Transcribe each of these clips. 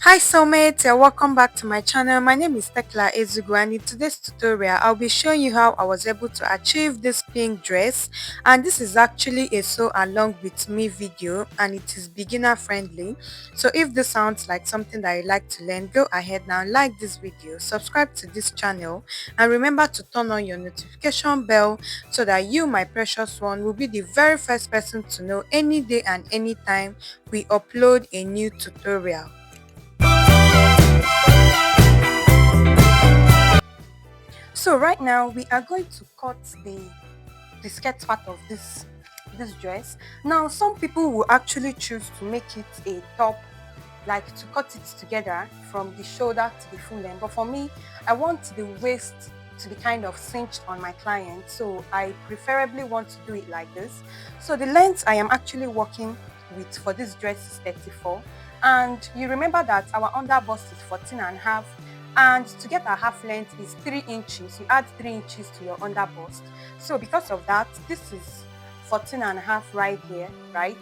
Hi soulmates, and welcome back to my channel. My name is TECLAR and in today's tutorial I'll be showing you how I was able to achieve this pink dress, and this is actually a sew along with me video and it is beginner friendly. So if this sounds like something that you like to learn, go ahead now, like this video, subscribe to this channel, and remember to turn on your notification bell so that you, my precious one, will be the very first person to know any day and anytime we upload a new tutorial. So right now we are going to cut the skirt part of this dress. Now some people will actually choose to make it a top, like to cut it together from the shoulder to the full length. But for me, I want the waist to be kind of cinched on my client, so I preferably want to do it like this. So the length I am actually working with for this dress is 34, and you remember that our under bust is 14 and a half, and to get our half length is 3 inches. You add 3 inches to your under bust. So because of that, this is 14 and a half right here, right?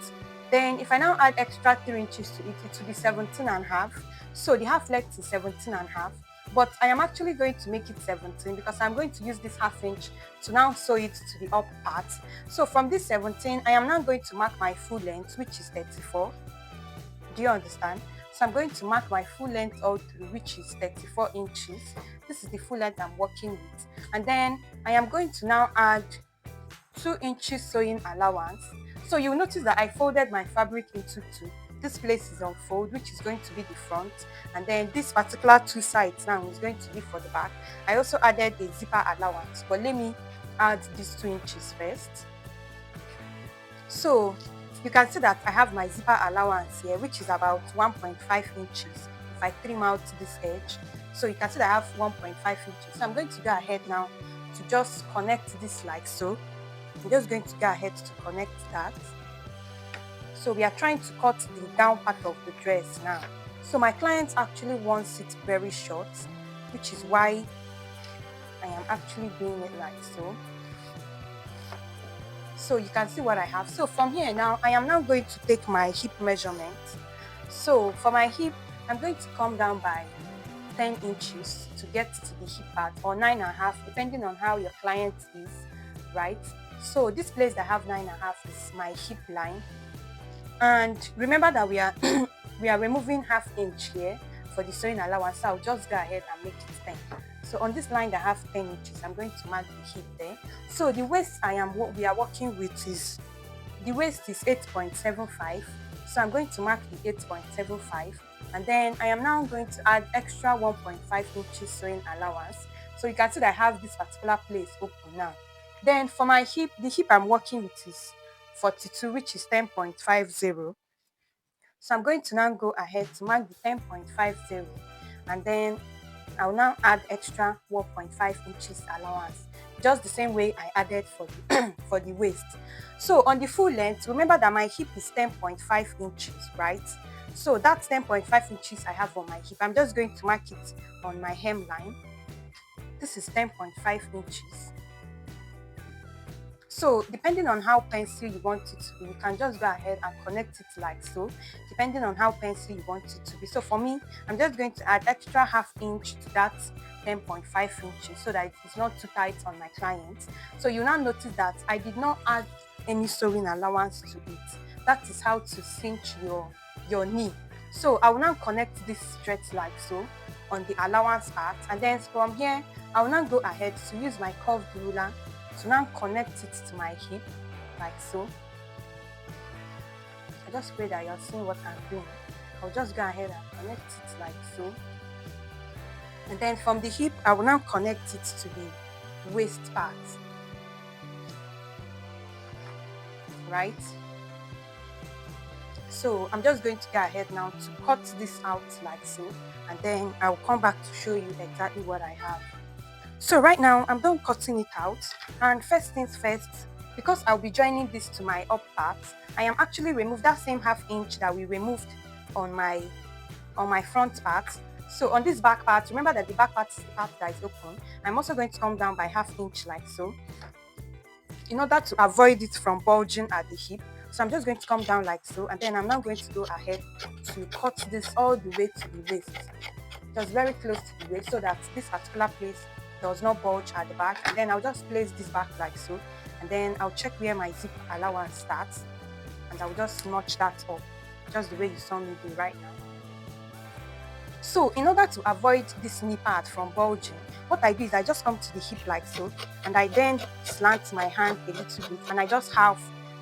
Then if I now add extra 3 inches to it, it will be 17 and a half. So the half length is 17 and a half. But I am actually going to make it 17 because I'm going to use this half inch to now sew it to the up part. So from this 17, I am now going to mark my full length, which is 34. Do you understand? So I'm going to mark my full length all through, which is 34 inches. This is the full length I'm working with. And then I am going to now add 2 inches sewing allowance. So you'll notice that I folded my fabric into two. This place is on fold, which is going to be the front, and then this particular two sides now is going to be for the back. I also added a zipper allowance, but let me add these 2 inches first. So you can see that I have my zipper allowance here, which is about 1.5 inches if I trim out this edge. So you can see that I have 1.5 inches. So I'm going to go ahead now to just connect this like so. I'm just going to go ahead to connect that. So we are trying to cut the down part of the dress now. So my client actually wants it very short, which is why I am actually doing it like so. So you can see what I have. So from here now, I am now going to take my hip measurement. So for my hip, I'm going to come down by 10 inches to get to the hip part, or 9.5, depending on how your client is, right? So this place that I have 9.5 is my hip line. And remember that we are we are removing half inch here for the sewing allowance. So I'll just go ahead and make it 10. So on this line that I have 10 inches, I'm going to mark the hip there. So the waist we are working with is, the waist is 8.75. So I'm going to mark the 8.75, and then I am now going to add extra 1.5 inches sewing allowance. So you can see that I have this particular place open now. Then for my hip, the hip I'm working with is 42, which is 10.50. So I'm going to now go ahead to mark the 10.50, and then I'll now add extra 1.5 inches allowance, just the same way I added for the for the waist. So on the full length, remember that my hip is 10.5 inches, right? So that's 10.5 inches I have on my hip. I'm just going to mark it on my hemline. This is 10.5 inches. So depending on how pencil you want it to be, you can just go ahead and connect it like so, depending on how pencil you want it to be. So for me, I'm just going to add extra half inch to that 10.5 inches so that it's not too tight on my client. So you now notice that I did not add any sewing allowance to it. That is how to cinch your knee. So I will now connect this stretch like so on the allowance part, and then from here I will now go ahead to use my curved ruler to now connect it to my hip like so. I just pray that you're seeing what I'm doing. I'll just go ahead and connect it like so, and then from the hip I will now connect it to the waist part, right? So I'm just going to go ahead now to cut this out like so, and then I'll come back to show you exactly what I have. So right now I'm done cutting it out, and first things first, because I'll be joining this to my up part, I am actually remove that same half inch that we removed on my front part. So on this back part, remember that the back part is the part that is open. I'm also going to come down by half inch like so, in order to avoid it from bulging at the hip. So I'm just going to come down like so, and then I'm now going to go ahead to cut this all the way to the waist, just very close to the waist, so that this particular place does not bulge at the back. And then I'll just place this back like so, and then I'll check where my zip allowance starts, and I'll just notch that up, just the way you saw me do right now. So in order to avoid this knee part from bulging, what I do is I just come to the hip like so, and I then slant my hand a little bit, and I just have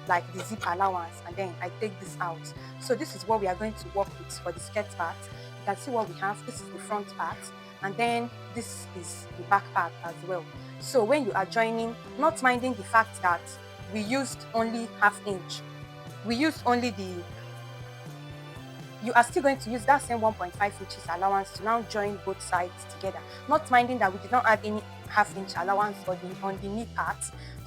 like the zip allowance, and then I take this out. So this is what we are going to work with for the skirt part. You can see what we have. This is the front part, and then this is the back part as well. So when you are joining, not minding the fact that we used only half inch, we used only the, you are still going to use that same 1.5 inches allowance to now join both sides together, not minding that we did not add any half-inch allowance on the knee part.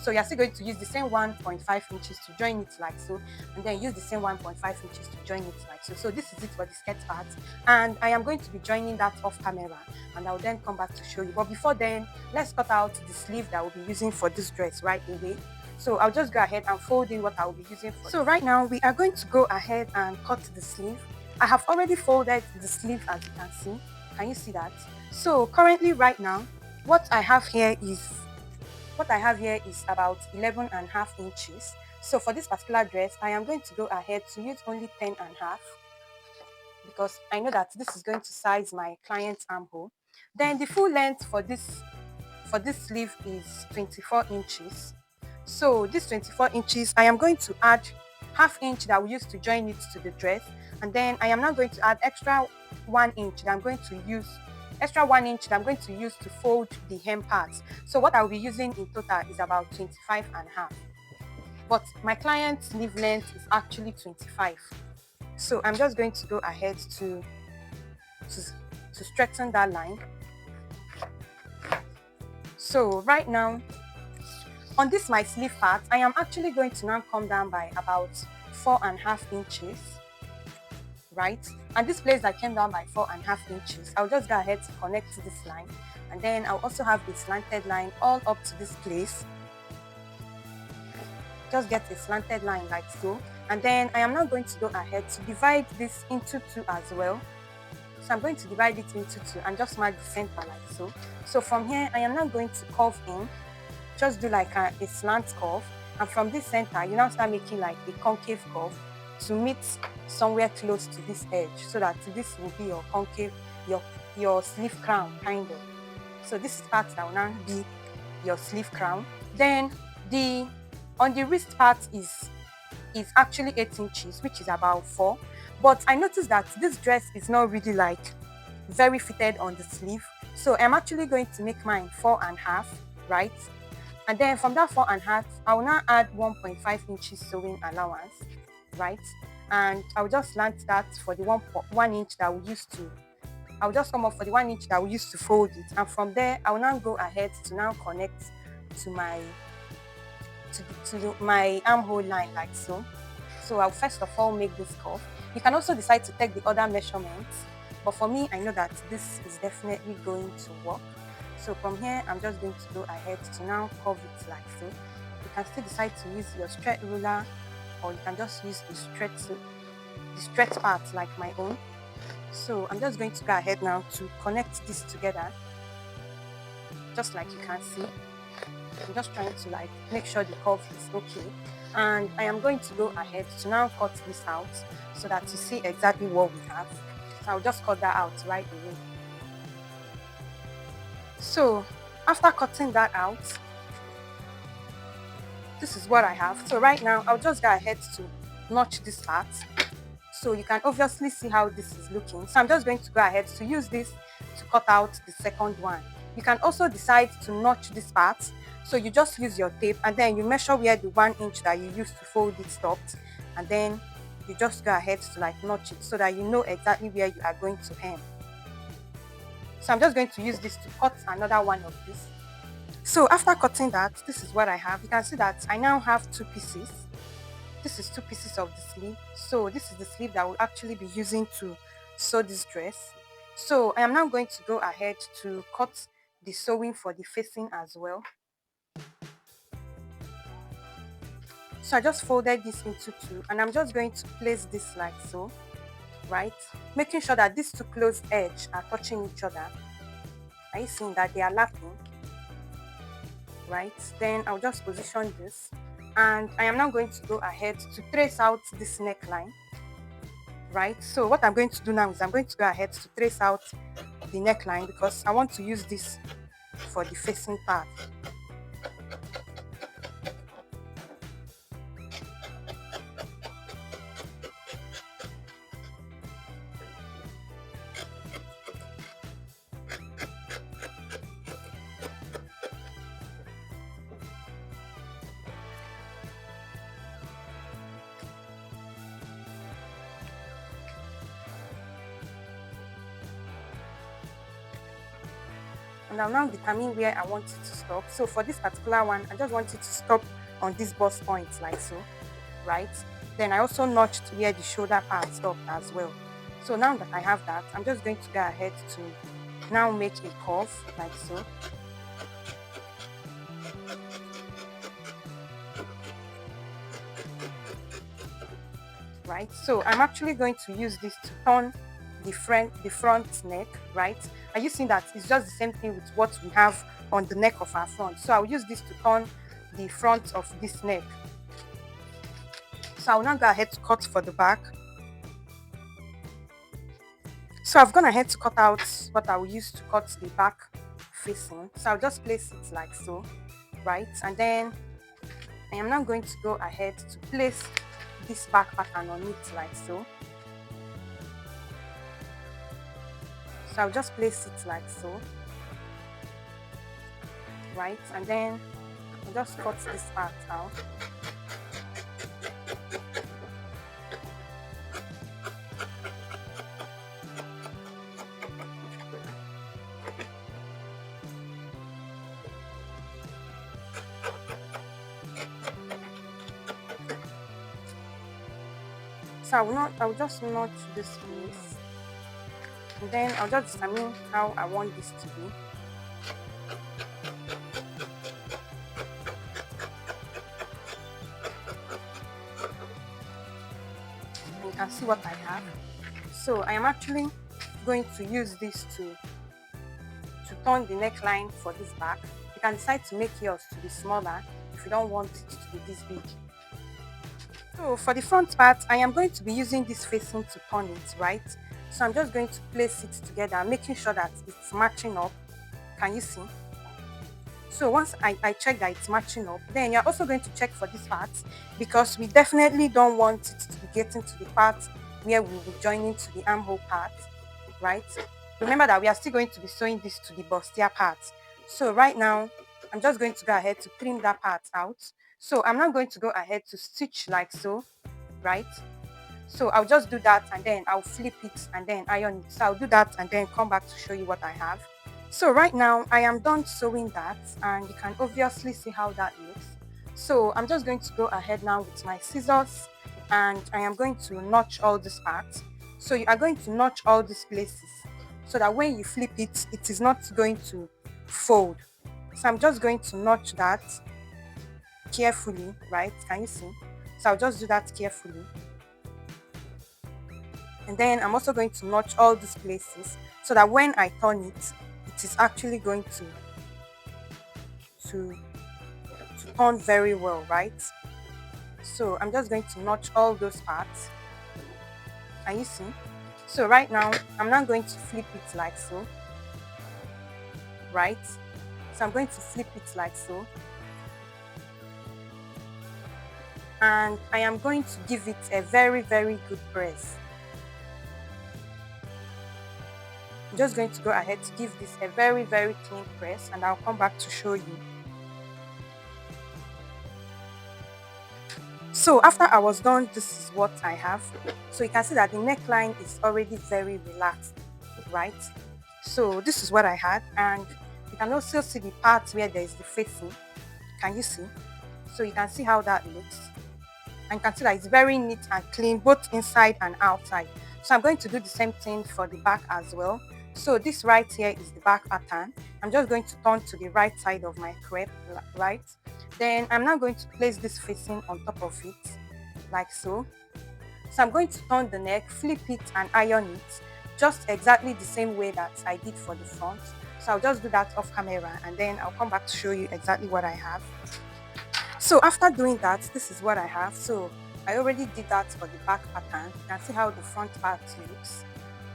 So you're still going to use the same 1.5 inches to join it like so, and then use the same 1.5 inches to join it like so. So this is it for the skirt part, and I am going to be joining that off camera, and I'll then come back to show you. But before then, let's cut out the sleeve that we'll be using for this dress right away. So I'll just go ahead and fold in what I'll be using for. So right now we are going to go ahead and cut the sleeve. I have already folded the sleeve, as you can see. Can you see that? So currently right now, what I have here is about 11.5 inches. So for this particular dress, I am going to go ahead to use only 10.5, because I know that this is going to size my client's armhole. Then the full length for this sleeve is 24 inches. So this 24 inches, I am going to add half inch that we used to join it to the dress, and then I am now going to add extra 1 inch that I'm going to use to fold the hem parts. So what I'll be using in total is about 25.5. But my client's sleeve length is actually 25. So I'm just going to go ahead to straighten that line. So right now, on this my sleeve part, I am actually going to now come down by about 4.5 inches, right? And this place that came down by 4.5 inches, I'll just go ahead to connect to this line, and then I'll also have a slanted line all up to this place. Just get a slanted line like so, and then I am now going to go ahead to divide this into two as well. So I'm going to divide it into two and just mark the center like so. So from here, I am now going to curve in, just do like a slant curve, and from this center, you now start making like a concave curve to meet somewhere close to this edge, so that this will be your concave, your sleeve crown kind of. So this is part that will now be your sleeve crown. Then on the wrist part is actually 8 inches, which is about 4. But I noticed that this dress is not really like very fitted on the sleeve, so I'm actually going to make mine 4.5, right? And then from that 4.5, I will now add 1.5 inches sewing allowance, right? And I'll just slant that for the 1 inch that we used to. I'll just come up for the 1 inch that we used to fold it, and from there I will now go ahead to now connect to my my armhole line like so. So I'll first of all make this curve. You can also decide to take the other measurements, but for me, I know that this is definitely going to work. So from here, I'm just going to go ahead to now curve it like so. You can still decide to use your straight ruler, or you can just use the straight part like my own. So I'm just going to go ahead now to connect this together, just like you can see. I'm just trying to like make sure the curve is okay, and I am going to go ahead to now cut this out so that you see exactly what we have. So I'll just cut that out right away. So after cutting that out, this is what I have. So right now I'll just go ahead to notch this part, so you can obviously see how this is looking. So I'm just going to go ahead to use this to cut out the second one. You can also decide to notch this part, so you just use your tape and then you measure where the 1 inch that you used to fold it stopped, and then you just go ahead to like notch it so that you know exactly where you are going to hem. So I'm just going to use this to cut another one of this. So after cutting that, this is what I have. You can see that I now have 2 pieces. This is 2 pieces of the sleeve. So this is the sleeve that I will actually be using to sew this dress. So I am now going to go ahead to cut the sewing for the facing as well. So I just folded this into two, and I'm just going to place this like so, right? Making sure that these two closed edge are touching each other. Are you seeing that they are lapping? Right? Then I'll just position this, and I am now going to go ahead to trace out this neckline. Right? So what I'm going to do now is I'm going to go ahead to trace out the neckline because I want to use this for the facing part. And I'll now determine where I want it to stop. So for this particular one, I just want it to stop on this bust point like so, right? Then I also notched where the shoulder part stopped as well. So now that I have that, I'm just going to go ahead to now make a curve like so. Right? So I'm actually going to use this to turn the front neck, right? Are you seeing that it's just the same thing with what we have on the neck of our front? So I'll use this to turn the front of this neck. So I'll now go ahead to cut for the back. So I've gone ahead to cut out what I will use to cut the back facing. So I'll just place it like so, right? And then I am now going to go ahead to place this back pattern on it like so. So I'll just place it like so, right? And then I'll just cut this part out. So I will just notch this place, and then I'll just determine how I want this to be. And you can see what I have. So I am actually going to use this to turn the neckline for this back. You can decide to make yours to be smaller if you don't want it to be this big. So for the front part, I am going to be using this facing to turn it, right? So I'm just going to place it together, making sure that it's matching up. Can you see? So once I check that it's matching up, then you're also going to check for this part because we definitely don't want it to be getting to the part where we'll be joining to the armhole part, right? Remember that we are still going to be sewing this to the bustier part. So right now, I'm just going to go ahead to trim that part out. So I'm now going to go ahead to stitch like so, right? So I'll just do that and then I'll flip it and then iron it. So I'll do that and then come back to show you what I have. So right now I am done sewing that and you can obviously see how that looks. So I'm just going to go ahead now with my scissors and I am going to notch all these parts. So you are going to notch all these places so that when you flip it, it is not going to fold. So I'm just going to notch that carefully, right? Can you see? So I'll just do that carefully. And then I'm also going to notch all these places so that when I turn it, it is actually going to turn very well, right? So I'm just going to notch all those parts. Can you see? So right now, I'm now going to flip it like so, right? So I'm going to flip it like so. And I am going to give it a very, very good press. I'm just going to go ahead to give this a very, very clean press and I'll come back to show you. So after I was done, this is what I have. So you can see that the neckline is already very relaxed, right? So this is what I had, and you can also see the part where there is the facing. Can you see? So you can see how that looks. And you can see that it's very neat and clean, both inside and outside. So I'm going to do the same thing for the back as well. So this right here is the back pattern. I'm just going to turn to the right side of my crepe, right? Then I'm now going to place this facing on top of it, like so. So I'm going to turn the neck, flip it and iron it, just exactly the same way that I did for the front. So I'll just do that off camera and then I'll come back to show you exactly what I have. So after doing that, this is what I have. So I already did that for the back pattern. You can see how the front part looks,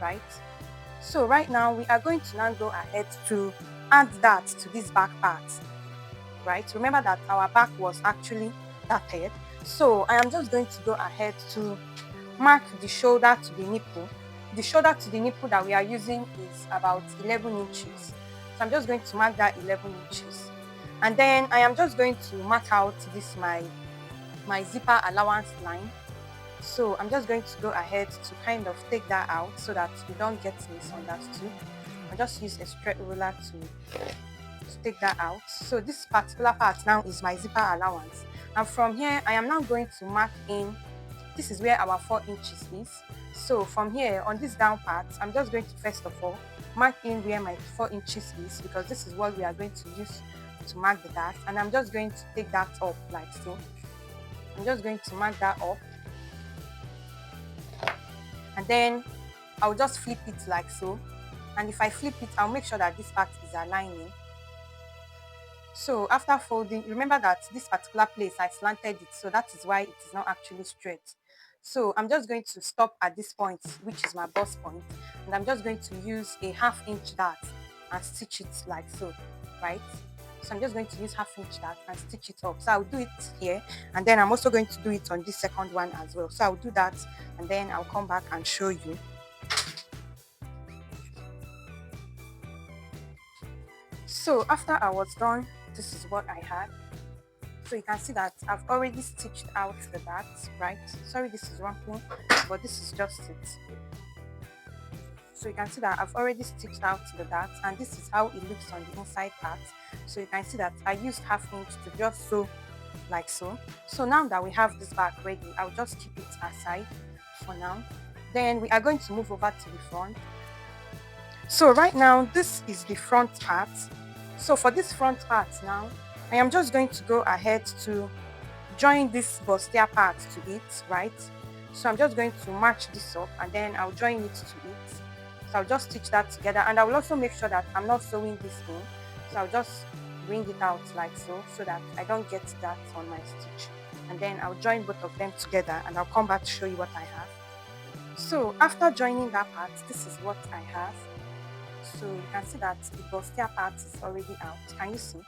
right? So right now we are going to now go ahead to add that to this back part, right? Remember that our back was actually darted. So I am just going to go ahead to mark the shoulder to the nipple. The shoulder to the nipple that we are using is about 11 inches. So I'm just going to mark that 11 inches. And then I am just going to mark out this my zipper allowance line. So I'm just going to go ahead to kind of take that out so that we don't get misunderstood. I'll just use a straight ruler to take that out. So this particular part now is my zipper allowance. And from here, I am now going to mark in, this is where our 4 inches is. So from here, on this down part, I'm just going to first of all mark in where my 4 inches is, because this is what we are going to use to mark the dart. And I'm just going to take that up like so. I'm just going to mark that up. And then I'll just flip it like so. And if I flip it, I'll make sure that this part is aligning. So after folding, remember that this particular place I slanted it, so that is why it is not actually straight. So I'm just going to stop at this point, which is my bust point, and I'm just going to use a 1/2 inch dart and stitch it like so, right? So I'm just going to use 1/2 inch dart and stitch it up. So I'll do it here, and then I'm also going to do it on this second one as well. So I'll do that, and then I'll come back and show you. So after I was done, this is what I had. So you can see that I've already stitched out the dart, right? Sorry, this is rumpling, but this is just it. So you can see that I've already stitched out the dart, and this is how it looks on the inside part. So you can see that I used 1/2 inch to just sew like so. So now that we have this back ready, I'll just keep it aside for now. Then we are going to move over to the front. So right now, this is the front part. So for this front part now, I am just going to go ahead to join this bustier part to it, right? So I'm just going to match this up and then I'll join it to it. So I'll just stitch that together, and I will also make sure that I'm not sewing this in. So I'll just bring it out like so that I don't get that on my stitch. And then I'll join both of them together and I'll come back to show you what I have. So after joining that part, this is what I have. So you can see that the bustier part is already out. Can you see?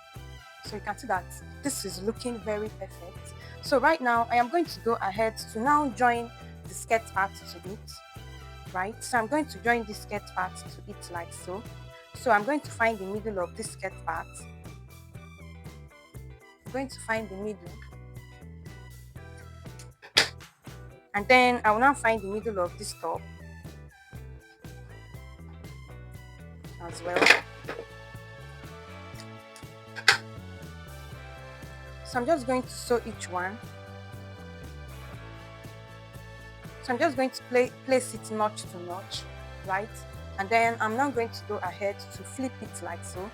So you can see that this is looking very perfect. So right now I am going to go ahead to now join the skirt part to it, right? So I'm going to join the skirt part to it like so. So I'm going to find the middle of this skirt part. I'm going to find the middle, and then I will now find the middle of this top as well. So I'm just going to sew each one. So I'm just going to place it notch to notch, right? And then I'm now going to go ahead to flip it like so.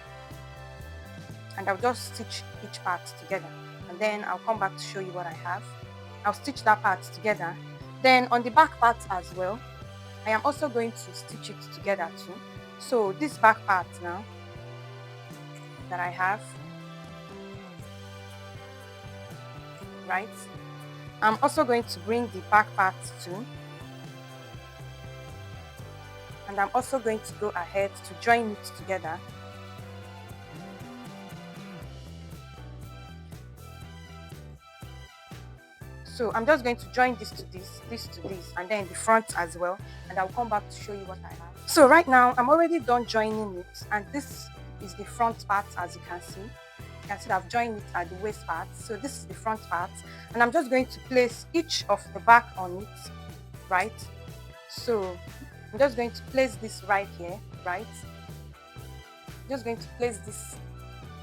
And I'll just stitch each part together. And then I'll come back to show you what I have. I'll stitch that part together. Then on the back part as well, I am also going to stitch it together too. So this back part now that I have, right? I'm also going to bring the back part too. And I'm also going to go ahead to join it together. So I'm just going to join this to this to this, and then the front as well. And I'll come back to show you what I have. So right now, I'm already done joining it. And this is the front part, as you can see. You can see that I've joined it at the waist part. So this is the front part. And I'm just going to place each of the back on it, right? So I'm just going to place this right here, right? I'm just going to place this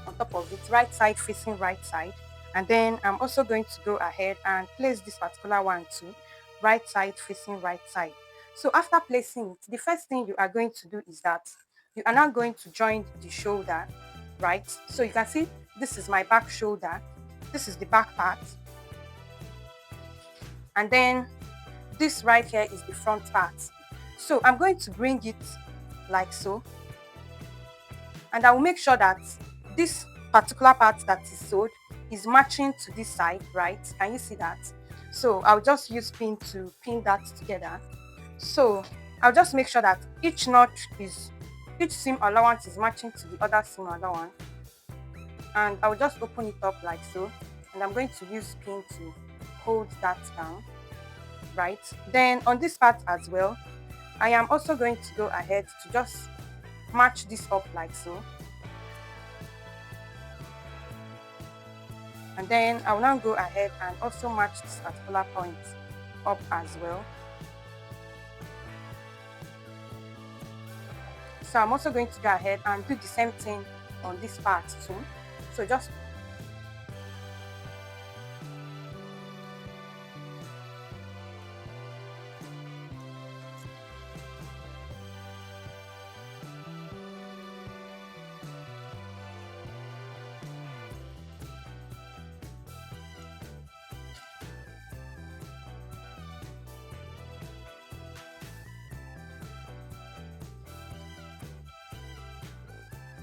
on top of it, right side facing right side. And then I'm also going to go ahead and place this particular one too, right side facing right side. So after placing it, the first thing you are going to do is that you are now going to join the shoulder, right? So you can see this is my back shoulder, this is the back part, and then this right here is the front part. So I'm going to bring it like so, and I will make sure that this particular part that is sewed is matching to this side, right? Can you see that? So I'll just use pin to pin that together. So I'll just make sure that each seam allowance is matching to the other seam allowance, and I'll just open it up like so, and I'm going to use pin to hold that down, right? Then on this part as well, I am also going to go ahead to just match this up like so, and then I will now go ahead and also match this particular point up as well. So I'm also going to go ahead and do the same thing on this part too. So just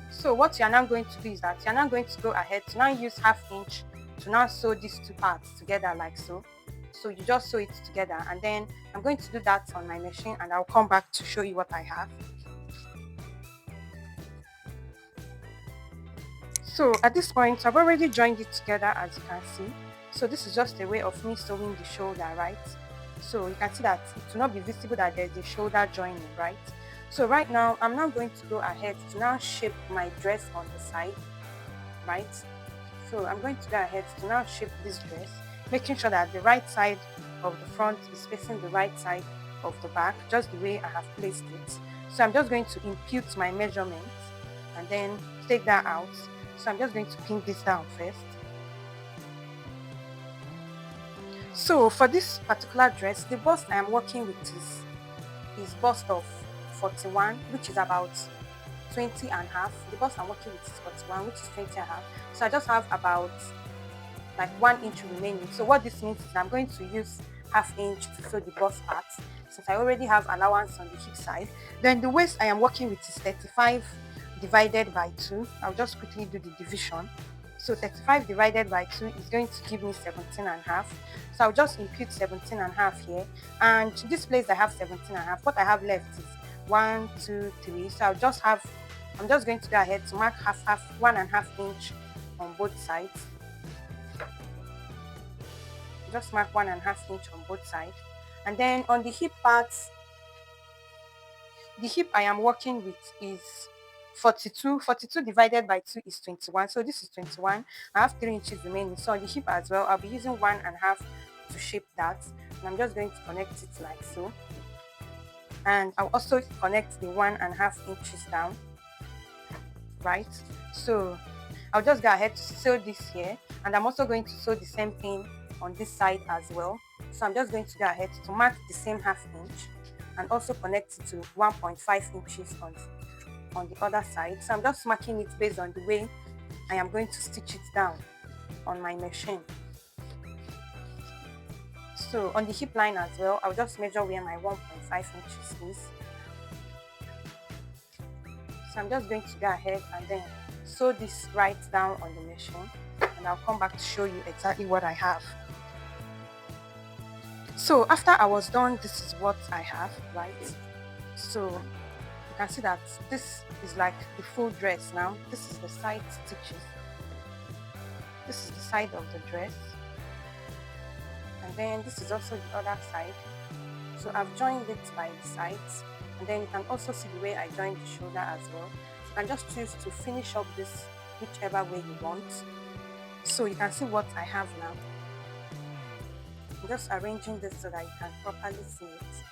so what you are now going to do is that you are now going to go ahead to now use 1/2 inch to now sew these two parts together like so. So you just sew it together, and then I'm going to do that on my machine, and I'll come back to show you what I have. So at this point, I've already joined it together, as you can see. So this is just a way of me sewing the shoulder, right? So you can see that it will not be visible that there's a shoulder joining, right? So right now, I'm now going to go ahead to now shape my dress on the side, right? So I'm going to go ahead to now shape this dress, making sure that the right side of the front is facing the right side of the back, just the way I have placed it. So I'm just going to impute my measurements and then take that out. So I'm just going to pin this down first. So for this particular dress, the bust I am working with is bust of 41, which is about 20 and a half. The bust I'm working with is 41, which is 20 and a half. So I just have about like 1 inch remaining. So what this means is I'm going to use 1/2 inch to sew the bust part, since I already have allowance on the hip side. Then the waist I am working with is 35 divided by 2. I'll just quickly do the division. So 35 divided by 2 is going to give me 17 and a half. So I'll just impute 17 and a half here. And this place I have 17 and a half. What I have left is 1, 2, 3. So I'm just going to go ahead to mark 1.5 inch on both sides. Just mark 1.5 inch on both sides. And then on the hip parts, the hip I am working with is 42. 42 divided by 2 is 21. So this is 21. I have 3 inches remaining. So on the hip as well, I'll be using 1.5 to shape that. And I'm just going to connect it like so. And I'll also connect the 1.5 inches down. Right? So I'll just go ahead to sew this here. And I'm also going to sew the same thing on this side as well. So I'm just going to go ahead to mark the same 1/2 inch and also connect it to 1.5 inches on the other side. So I'm just marking it based on the way I am going to stitch it down on my machine. So on the hip line as well, I'll just measure where my 1.5 inches is. So I'm just going to go ahead and then sew this right down on the machine, and I'll come back to show you exactly what I have. So after I was done, this is what I have, right? So you can see that this is like the full dress now. This is the side stitches. This is the side of the dress. And then this is also the other side. So I've joined it by the sides. And then you can also see the way I joined the shoulder as well. You can just choose to finish up this whichever way you want. So you can see what I have now. I'm just arranging this so that you can properly see it.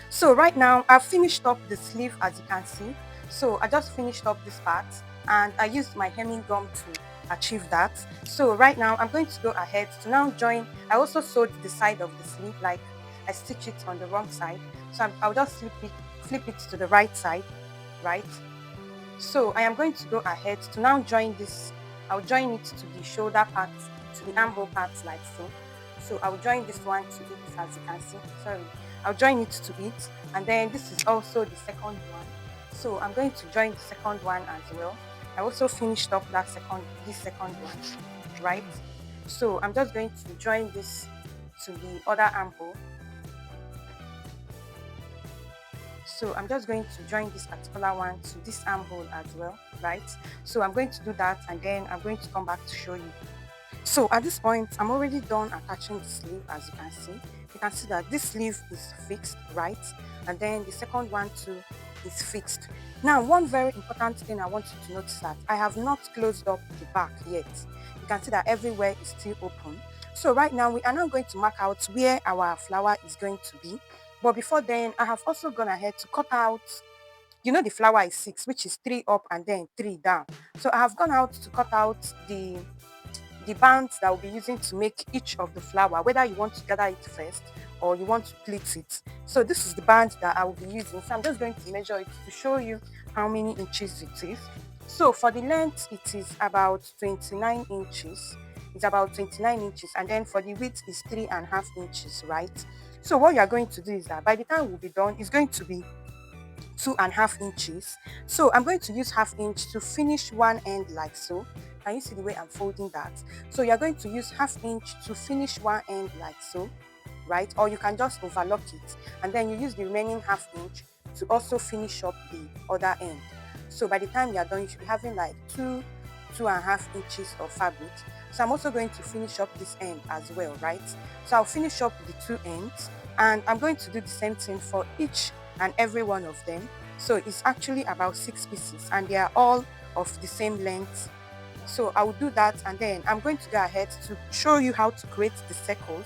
So right now I've finished up the sleeve, as you can see. So I just finished up this part and I used my hemming gum to achieve that. So right now I'm going to go ahead to now join. I also sewed the side of the sleeve, like I stitched it on the wrong side. So I'll just flip it to the right side, right? So I am going to go ahead to now join this. I'll join it to the shoulder part, to the armhole part, like so. So I'll join this one to it, as you can see. Sorry, I'll join it to it, and then this is also the second one. So I'm going to join the second one as well. I also finished up this second one, right? So I'm just going to join this to the other armhole. So I'm just going to join this particular one to this armhole as well, right? So I'm going to do that and then I'm going to come back to show you. So at this point, I'm already done attaching the sleeve, as you can see. You can see that this sleeve is fixed, right? And then the second one too is fixed. Now, one very important thing I want you to notice that I have not closed up the back yet. You can see that everywhere is still open. So right now, we are now going to mark out where our flower is going to be. But before then, I have also gone ahead to cut out, the flower is 6, which is 3 up and then 3 down. So I have gone out to cut out the bands that we'll be using to make each of the flower, whether you want to gather it first or you want to pleat it. So this is the band that I will be using. So I'm just going to measure it to show you how many inches it is. So for the length, it is about 29 inches. It's about 29 inches. And then for the width is 3.5 inches, right? So what you are going to do is that by the time we'll be done, it's going to be 2.5 inches. So I'm going to use half inch to finish one end, like so. Can you see the way I'm folding that? So you're going to use half inch to finish one end, like so, right? Or you can just overlock it and then you use the remaining half inch to also finish up the other end. So by the time you're done, you should be having like 2.5 inches of fabric. So I'm also going to finish up this end as well, right? So I'll finish up the two ends and I'm going to do the same thing for each and every one of them. So it's actually about 6 pieces and they are all of the same length. So I will do that and then I'm going to go ahead to show you how to create the circles,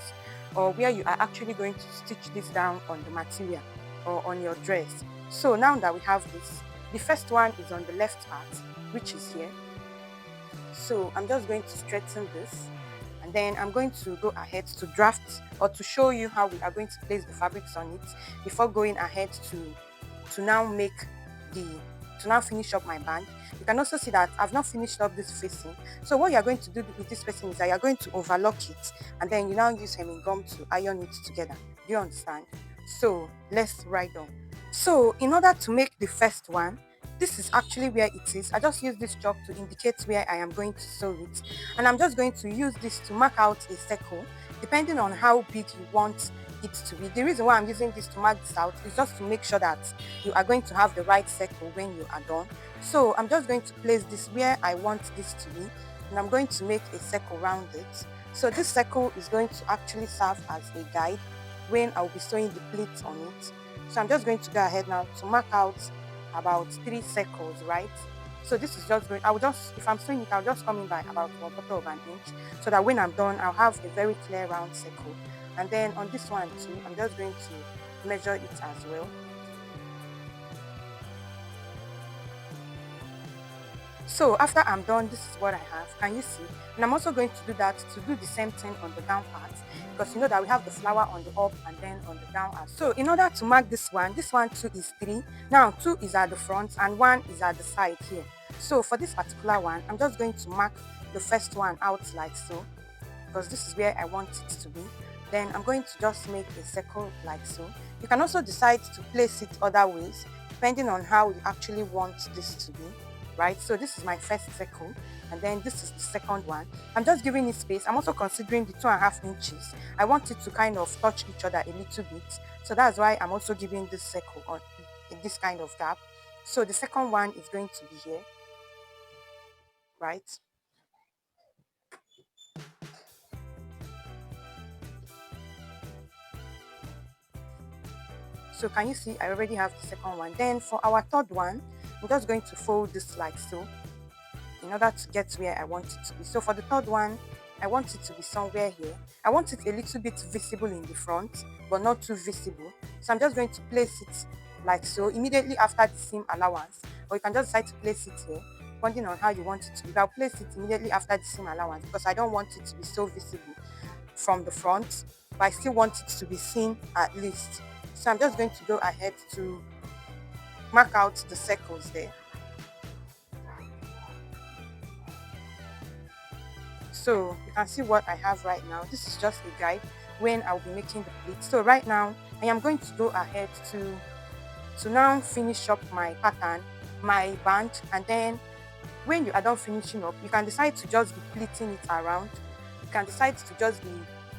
or where you are actually going to stitch this down on the material or on your dress. So now that we have this, the first one is on the left part, which is here. So I'm just going to straighten this and then I'm going to go ahead to draft or to show you how we are going to place the fabrics on it before going ahead to now make the to now finish up my band. You can also see that I've not finished up this facing. So what you're going to do with this facing is that you're going to overlock it and then you now use hemming gum to iron it together. Do you understand? So let's write on. So in order to make the first one, this is actually where it is. I just use this chalk to indicate where I am going to sew it. And I'm just going to use this to mark out a circle, depending on how big you want it to be. The reason why I'm using this to mark this out is just to make sure that you are going to have the right circle when you are done. So I'm just going to place this where I want this to be, and I'm going to make a circle around it. So this circle is going to actually serve as a guide when I'll be sewing the pleats on it. So I'm just going to go ahead now to mark out about 3 circles, right? So this is just going, if I'm sewing it, I'll just come in by about 1/4 of an inch, so that when I'm done, I'll have a very clear round circle. And then on this one too, I'm just going to measure it as well. So after I'm done, this is what I have. Can you see? And I'm also going to do that to do the same thing on the down part, because you know that we have the flower on the up and then on the down. So in order to mark this one too is 3. Now 2 is at the front and 1 is at the side here. So for this particular one, I'm just going to mark the first one out like so, because this is where I want it to be. Then I'm going to just make a circle like so. You can also decide to place it other ways, depending on how you actually want this to be, right? So this is my first circle, and then this is the second one. I'm just giving it space. I'm also considering the 2.5 inches. I want it to kind of touch each other a little bit. So that's why I'm also giving this circle on this kind of gap. So the second one is going to be here, right? So can you see I already have the second one? Then for our third one, I'm just going to fold this like so in order to get where I want it to be. So for the third one, I want it to be somewhere here. I want it a little bit visible in the front, but not too visible. So I'm just going to place it like so immediately after the seam allowance, or you can just decide to place it here depending on how you want it to be. I'll place it immediately after the seam allowance because I don't want it to be so visible from the front, but I still want it to be seen at least. So I'm just going to go ahead to mark out the circles there. So you can see what I have right now. This is just a guide when I'll be making the pleats. So right now I am going to go ahead to now finish up my pattern, my band, and then when you are done finishing up, you can decide to just be pleating it around. You can decide to just be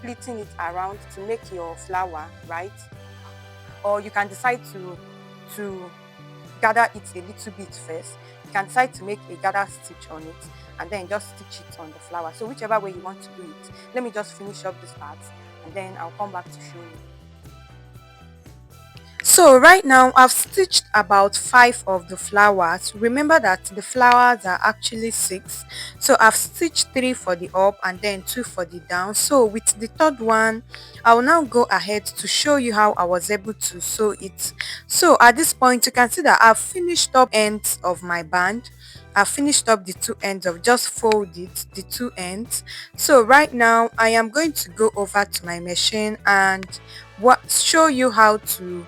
pleating it around to make your flower, right? Or you can decide to gather it a little bit first. You can decide to make a gather stitch on it and then just stitch it on the flower. So whichever way you want to do it. Let me just finish up this part and then I'll come back to show you. So right now I've stitched about 5 of the flowers. Remember that the flowers are actually 6. So I've stitched 3 for the up and then 2 for the down. So with the third one, I will now go ahead to show you how I was able to sew it. So at this point, you can see that I've finished up ends of my band. I finished up the 2 ends of just fold it, the 2 ends. So right now I am going to go over to my machine and show you how to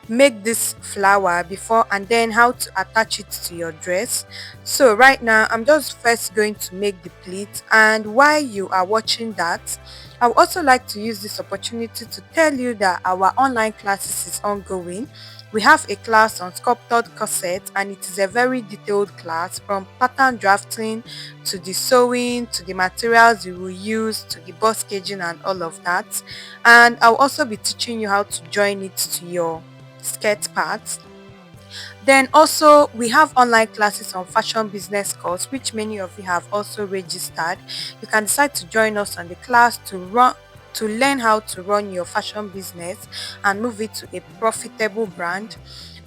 make this flower before and then how to attach it to your dress. So right now I'm just first going to make the pleat, and while you are watching that, I would also like to use this opportunity to tell you that our online classes is ongoing. We have a class on sculpted corset and it is a very detailed class, from pattern drafting to the sewing to the materials you will use to the bust caging and all of that. And I'll also be teaching you how to join it to your skirt parts. Then also we have online classes on fashion business course, which many of you have also registered. You can decide to join us on the class to learn how to run your fashion business and move it to a profitable brand.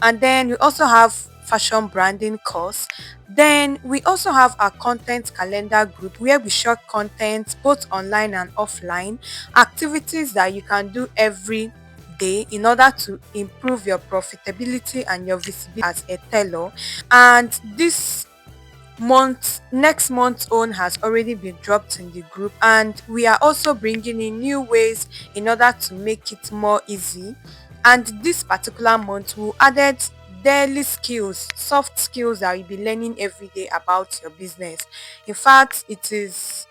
And then we also have fashion branding course. Then we also have our content calendar group where we share content both online and offline, activities that you can do every day in order to improve your profitability and your visibility as a tailor. And this next month's own has already been dropped in the group, and we are also bringing in new ways in order to make it more easy. And this particular month we added daily skills, soft skills that you'll be learning every day about your business. In fact, it is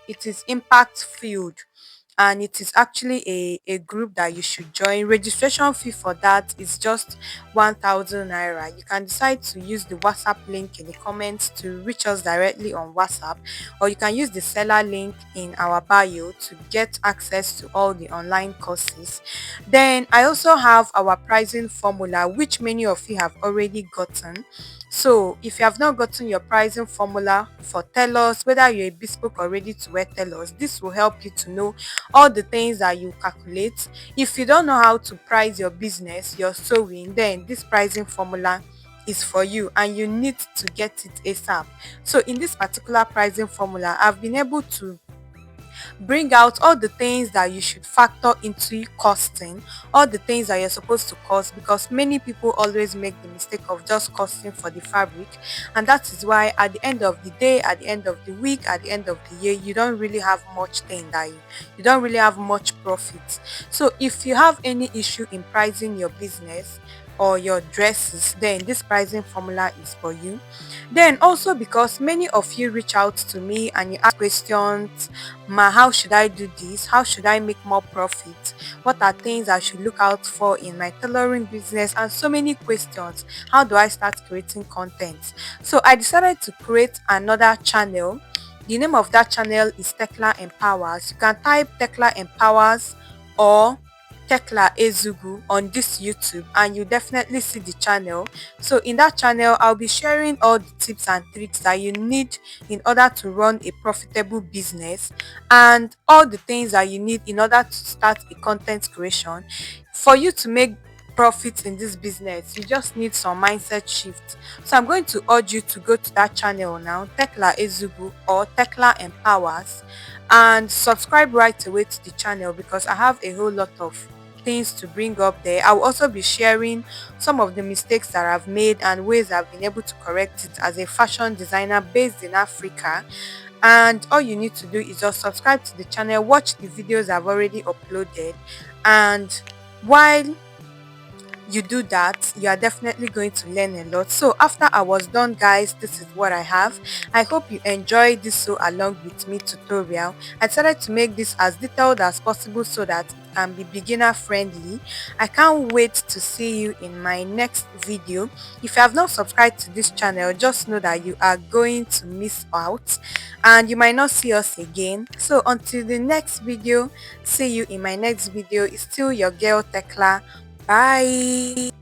impact filled, and it is actually a group that you should join. Registration fee for that is just 1,000 naira. You can decide to use the WhatsApp link in the comments to reach us directly on WhatsApp, or you can use the seller link in our bio to get access to all the online courses. Then I also have our pricing formula, which many of you have already gotten. So if you have not gotten your pricing formula for Tailors, whether you're a bespoke or ready to wear Tailors, this will help you to know all the things that you calculate. If you don't know how to price your business, your sewing, then this pricing formula is for you and you need to get it ASAP. So in this particular pricing formula, I've been able to bring out all the things that you should factor into costing, all the things that you're supposed to cost, because many people always make the mistake of just costing for the fabric, and that is why at the end of the day, at the end of the week, at the end of the year, you don't really have much thing that you don't really have much profit. So if you have any issue in pricing your business or your dresses, then this pricing formula is for you. Then also, because many of you reach out to me and you ask questions, ma, how should I do this? How should I make more profit? What are things I should look out for in my tailoring business? And so many questions. How do I start creating content? So I decided to create another channel. The name of that channel is TECLAR Empowers. You can type TECLAR Empowers or TECLAR Ezugu on this YouTube and you definitely see the channel. So in that channel, I'll be sharing all the tips and tricks that you need in order to run a profitable business, and all the things that you need in order to start a content creation. For you to make profits in this business, you just need some mindset shift. So I'm going to urge you to go to that channel now, TECLAR Ezugu or TECLAR Empowers, and subscribe right away to the channel because I have a whole lot of things to bring up there. I will also be sharing some of the mistakes that I've made and ways I've been able to correct it as a fashion designer based in Africa. And all you need to do is just subscribe to the channel, watch the videos I've already uploaded, and while you do that, you are definitely going to learn a lot. So after I was done, guys, this is what I have. I hope you enjoyed this sew along with me tutorial. I decided to make this as detailed as possible so that it can be beginner friendly. I can't wait to see you in my next video. If you have not subscribed to this channel, just know that you are going to miss out and you might not see us again. So until the next video, see you in my next video. It's still your girl TECLAR. Bye.